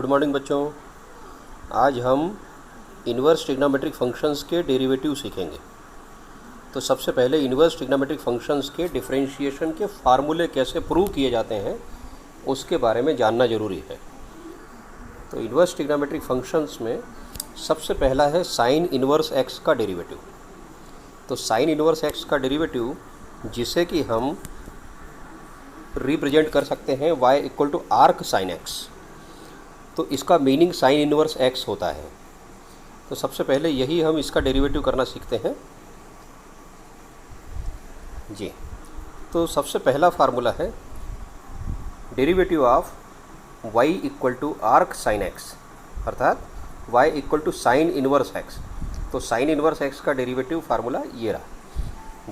Good morning बच्चों। आज हम इन्वर्स ट्रिग्नोमेट्रिक फंक्शंस के डेरिवेटिव सीखेंगे। तो सबसे पहले इन्वर्स ट्रिग्नोमेट्रिक फंक्शंस के डिफरेंशिएशन के फार्मूले कैसे प्रूव किए जाते हैं उसके बारे में जानना ज़रूरी है। तो इन्वर्स ट्रिग्नोमेट्रिक फंक्शंस में सबसे पहला है साइन इन्वर्स एक्स का डेरिवेटिव। तो साइन इन्वर्स एक्स का डेरिवेटिव जिसे कि हम रिप्रेजेंट कर सकते हैं y equal to arc sine x. तो इसका मीनिंग साइन इन्वर्स एक्स होता है। तो सबसे पहले यही हम इसका डेरिवेटिव करना सीखते हैं जी। तो सबसे पहला फार्मूला है derivative of y equal to arc sine x, अर्थात y equal to sine inverse x. तो साइन इन्वर्स एक्स का डेरिवेटिव फार्मूला ये रहा,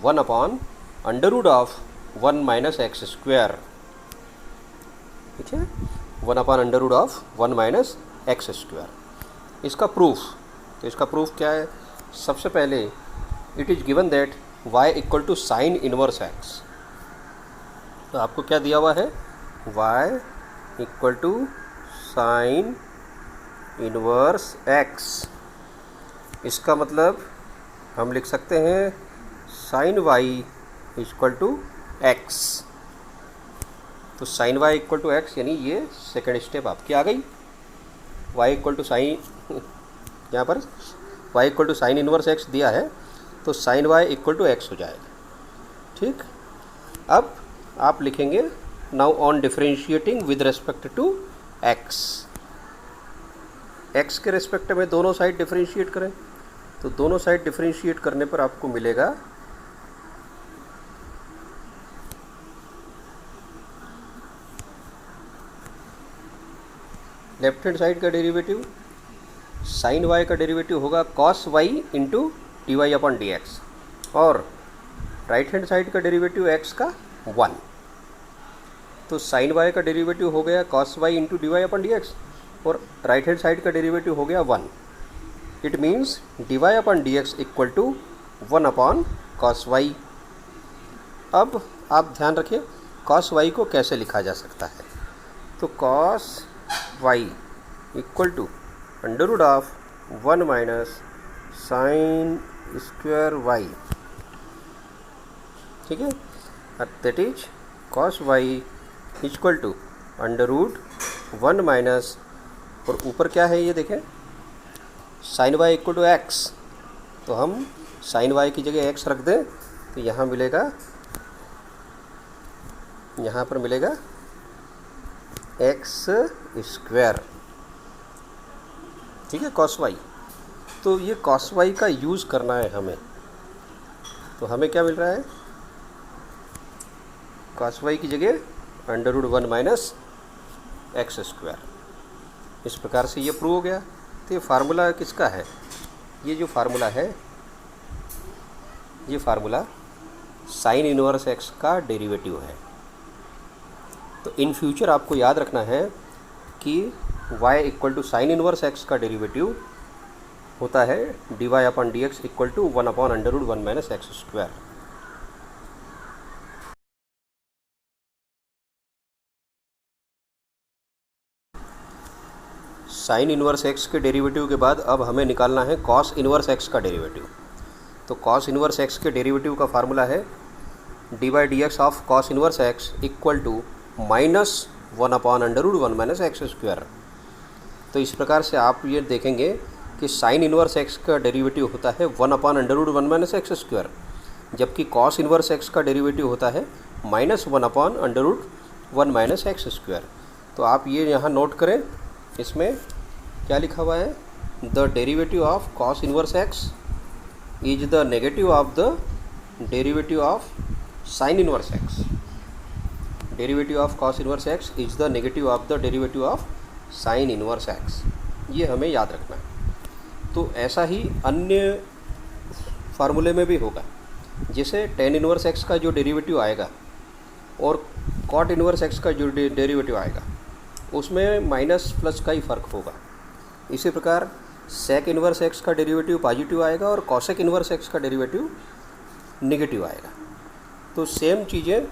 1 upon under root of 1 minus x square. ठीक है, 1 upon under root of 1 minus x square. इसका proof, तो इसका प्रूफ क्या है? सबसे पहले it is given that y equal to sine inverse x. तो आपको क्या दिया हुआ है? y equal to sine inverse x. इसका मतलब हम लिख सकते हैं sine y equal to x. तो sine y equal to x, यानी ये सेकेंड स्टेप आपकी आ गई। y इक्वल टू साइन, यहाँ पर y equal to sine inverse x दिया है, तो sine y equal to x हो जाएगा। ठीक, अब आप लिखेंगे now on differentiating with respect to x। x के रेस्पेक्ट में दोनों साइड डिफरेंशिएट करें, तो दोनों साइड डिफरेंशिएट करने पर आपको मिलेगा लेफ्ट हैंड साइड का डेरिवेटिव साइन y का डेरिवेटिव होगा cos y into d y upon d x, और राइट हैंड साइड का डेरिवेटिव x का 1। तो साइन y का डेरिवेटिव हो गया cos y into d y upon d x, और राइट हैंड साइड का डेरिवेटिव हो गया 1। It means d y upon d x equal to 1 upon cos y। अब आप ध्यान रखिए कॉस y को कैसे लिखा जा सकता है। तो cos y equal to under root of 1 minus sine square y। ठीक है, that is cos y equal to under root 1 minus, और ऊपर क्या है ये देखें, sine y equal to x. तो हम साइन y की जगह x रख दें तो यहाँ मिलेगा, यहाँ पर मिलेगा एक्स स्क्वायर। ठीक है, कॉस y। तो ये कॉस y का यूज़ करना है हमें। तो हमें क्या मिल रहा है? कॉस y की जगह under root 1 minus x square. इस प्रकार से ये प्रूव हो गया। तो ये फार्मूला किसका है? ये जो फार्मूला है, ये फार्मूला साइन इन्वर्स एक्स का डेरिवेटिव है। तो इन फ्यूचर आपको याद रखना है कि y equal to sine inverse x का डेरिवेटिव होता है d y upon d x equal to 1 upon under root 1 minus x square. Sine inverse x के डेरिवेटिव के बाद अब हमें निकालना है कॉस इन्वर्स एक्स का डेरिवेटिव। तो कॉस इन्वर्स एक्स के डेरिवेटिव का फार्मूला है d by d x of cos inverse x equal to minus 1 upon under root 1 minus x square. तो इस प्रकार से आप ये देखेंगे कि साइन इन्वर्स एक्स का डेरिवेटिव होता है 1 upon under root 1 minus x square, जबकि कॉस इन्वर्स एक्स का डेरिवेटिव होता है minus 1 upon under root 1 minus x square. तो आप ये यहाँ नोट करें, इसमें क्या लिखा हुआ है? The derivative of cos inverse x is the negative of the derivative of sine inverse x. Derivative of cos inverse x is the negative of the derivative of sine inverse x. ये हमें याद रखना है। तो ऐसा ही अन्य फार्मूले में भी होगा, जैसे टेन इन्वर्स एक्स का जो डेरिवेटिव आएगा और कॉट इन्वर्स एक्स का जो डेरिवेटिव आएगा उसमें माइनस प्लस का ही फ़र्क होगा। इसी प्रकार सेक इन्वर्स एक्स का डेरिवेटिव पॉजिटिव आएगा और कॉसेक इन्वर्स एक्स का डेरिवेटिव नेगेटिव आएगा। तो सेम चीज़ें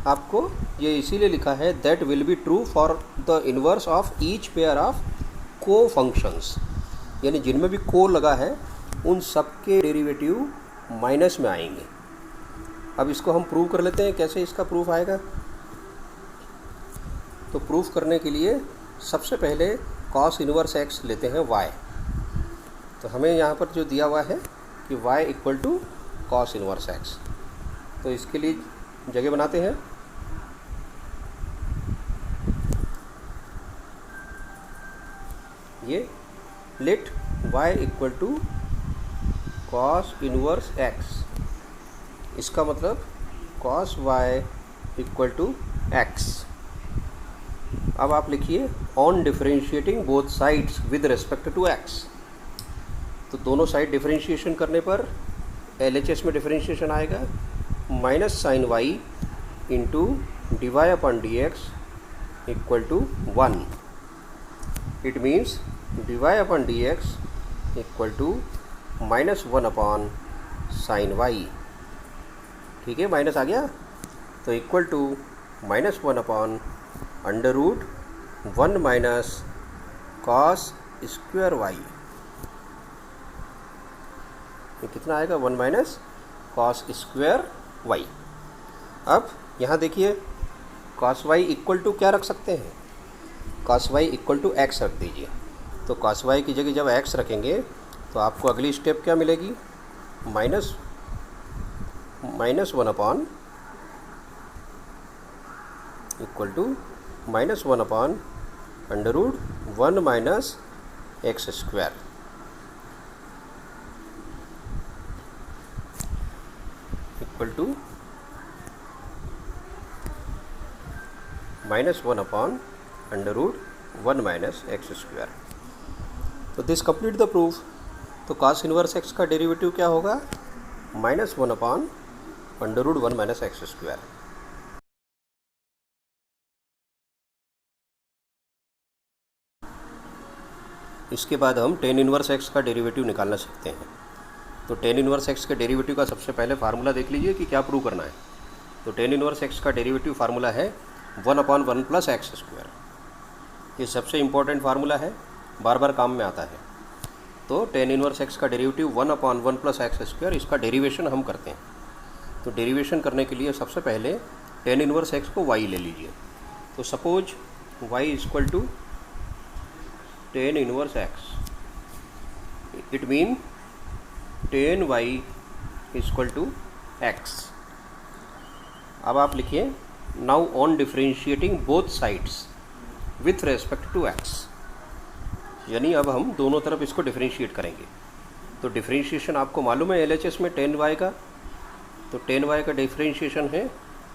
आपको ये इसीलिए लिखा है that will be true for the inverse of each pair of को फंक्शंस, यानी जिनमें भी को लगा है उन सब के डेरिवेटिव माइनस में आएंगे। अब इसको हम प्रूव कर लेते हैं। कैसे इसका प्रूफ आएगा? तो प्रूफ करने के लिए सबसे पहले कॉस इनवर्स एक्स लेते हैं y। तो हमें यहाँ पर जो दिया हुआ है कि y equal to cos inverse x, तो इसके लिए जगह बनाते हैं। ये let y equal to cos inverse x, इसका मतलब cos y equal to x. अब आप लिखिए on differentiating both sides with respect to x। तो दोनों साइड डिफरेंशिएशन करने पर LHS में डिफरेंशिएशन आएगा minus sine y into d y upon d x equal to 1। It means d y upon d x equal to minus 1 upon sine y. ठीक है, minus आ गया तो equal to minus 1 upon under root 1 minus cos square y. ये कितना आएगा? 1 minus cos square Y. अब यहाँ देखिए कॉस वाई इक्वल टू क्या रख सकते हैं? Cos y equal to x रख दीजिए। तो कॉस वाई की जगह जब एक्स रखेंगे तो आपको अगली स्टेप क्या मिलेगी? Minus 1 upon equal to minus 1 upon under root 1 minus x square equal to minus 1 upon under root 1 minus x square. तो दिस कंप्लीट द प्रूफ। तो कॉस इनवर्स एक्स का डेरिवेटिव क्या होगा? Minus 1 upon under root 1 minus x square. इसके बाद हम tan inverse x का derivative निकालना सीखते हैं। तो टेन इनवर्स एक्स के डेरिवेटिव का सबसे पहले फार्मूला देख लीजिए कि क्या प्रूव करना है। तो टेन इनवर्स एक्स का डेरिवेटिव फार्मूला है 1 अपॉन 1 प्लस एक्स स्क्वायर। ये सबसे इम्पॉर्टेंट फार्मूला है, बार बार काम में आता है। तो टेन इनवर्स एक्स का derivative 1 upon 1 plus x square, इसका डेरिवेशन हम करते हैं। तो डेरिवेशन करने के लिए सबसे पहले टेन इनवर्स एक्स को y ले लीजिए। तो suppose y equal to tan inverse x, it mean tan y equal to x. अब आप लिखिए now on differentiating both sides with respect to x, यानी अब हम दोनों तरफ इसको डिफरेंशिएट करेंगे। तो डिफरेंशिएशन आपको मालूम है LHS में टेन वाई का। तो टेन वाई का डिफरेंशिएशन है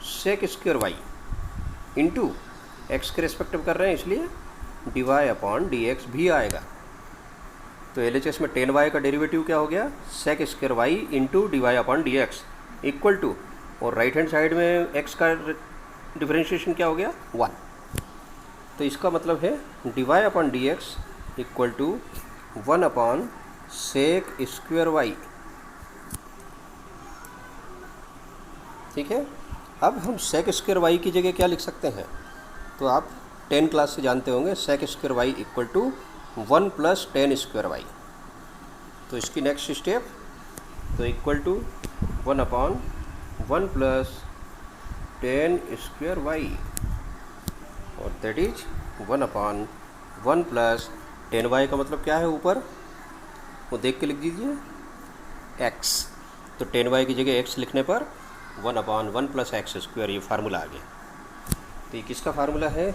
sec square y into x के रेस्पेक्टिव कर रहे हैं इसलिए d y upon d x भी आएगा। तो LHS में टेन वाई का डेरिवेटिव क्या हो गया? Sec square y into d y upon d x equal to, और राइट हैंड साइड में एक्स का डिफरेंशिएशन क्या हो गया? 1। तो इसका मतलब है d y upon d x equal to 1 upon sec square y. ठीक है, अब हम सेक स्क्वायर वाई की जगह क्या लिख सकते हैं? तो आप 10 क्लास से जानते होंगे sec square y equal to 1 plus 10 square y. तो इसकी नेक्स्ट स्टेप, तो equal to 1 upon 1 plus 10 square y, और that is 1 upon 1 plus 10 y का मतलब क्या है ऊपर वो देख के लिख दीजिए x। तो 10 वाई की जगह x लिखने पर 1 अपॉन 1 प्लस एक्स स्क्वायर, ये फार्मूला आ गया। तो ये किसका फार्मूला है?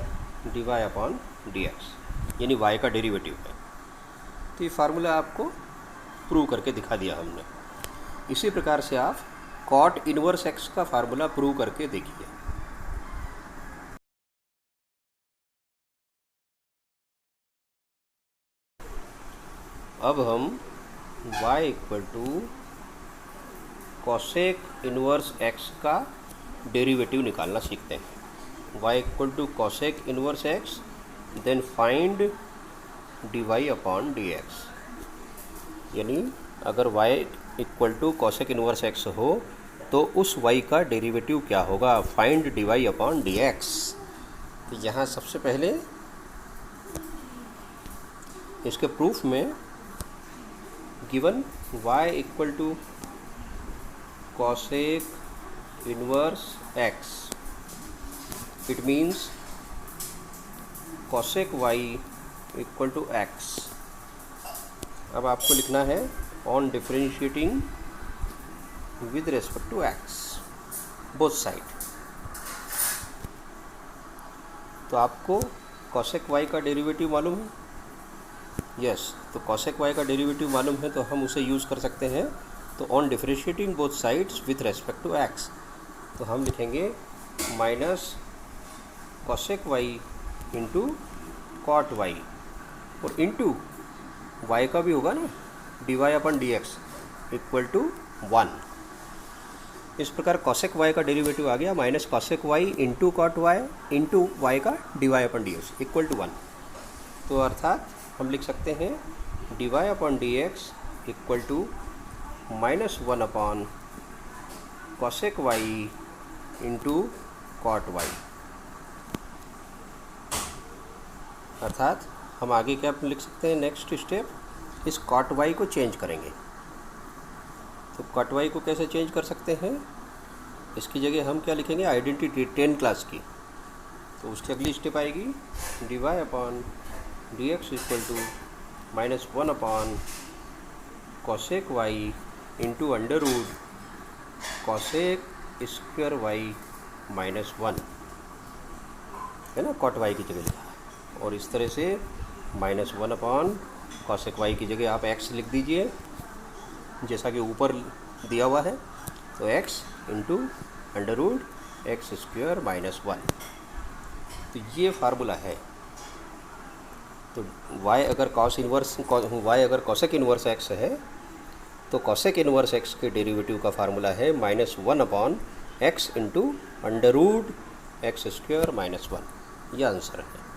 D y upon d x, यानी y का डेरिवेटिव है। तो ये फार्मूला आपको प्रूव करके दिखा दिया हमने। इसी प्रकार से आप कॉट इनवर्स एक्स का फार्मूला प्रूव करके देखिए। अब हम y equal to cosec inverse x का डेरिवेटिव निकालना सीखते हैं। y equal to cosec inverse x, then find d y upon d x, यानी अगर y equal to cosec inverse x हो तो उस y का डेरिवेटिव क्या होगा? Find d y upon d x. तो यहाँ सबसे पहले इसके प्रूफ में given y equal to cosec inverse x, it means cosec y equal to x। अब आपको लिखना है on differentiating with respect to x both side. तो आपको कॉसेक y का डेरिवेटिव मालूम है? यस, तो कॉसेक y का डेरिवेटिव मालूम है तो हम उसे यूज़ कर सकते हैं। तो on differentiating both sides with respect to x, तो हम लिखेंगे minus cosec y into cot y, और इंटू y का भी होगा ना, dy upon dx equal to 1। इस प्रकार कॉसेक y का डेरिवेटिव आ गया minus cosec y into cot y into y का dy upon dx equal to 1। तो अर्थात हम लिख सकते हैं dy upon dx equal to -1 upon cosec y into cot y। अर्थात हम आगे क्या लिख सकते हैं, नेक्स्ट स्टेप, इस कॉट y को चेंज करेंगे। तो कॉट y को कैसे चेंज कर सकते हैं, इसकी जगह हम क्या लिखेंगे, आइडेंटिटी 10 क्लास की। तो उसकी अगली स्टेप आएगी dy upon dx equal to -1 upon cosec y into under root cosec square y minus 1, है ना, कॉट y की जगह लिखा है। और इस तरह से -1 अपॉन कॉसेक y की जगह आप x लिख दीजिए जैसा कि ऊपर दिया हुआ है। तो x into under root x square minus 1। तो ये फार्मूला है। तो y अगर कॉसेक इन्वर्स x है तो कॉसेक इन्वर्स x के डेरिवेटिव का फार्मूला है -1 अपॉन x into under root x square minus 1। यह आंसर है।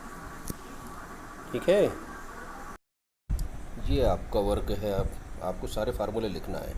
ठीक है, ये आपका वर्क है। आपको सारे फार्मूले लिखना है।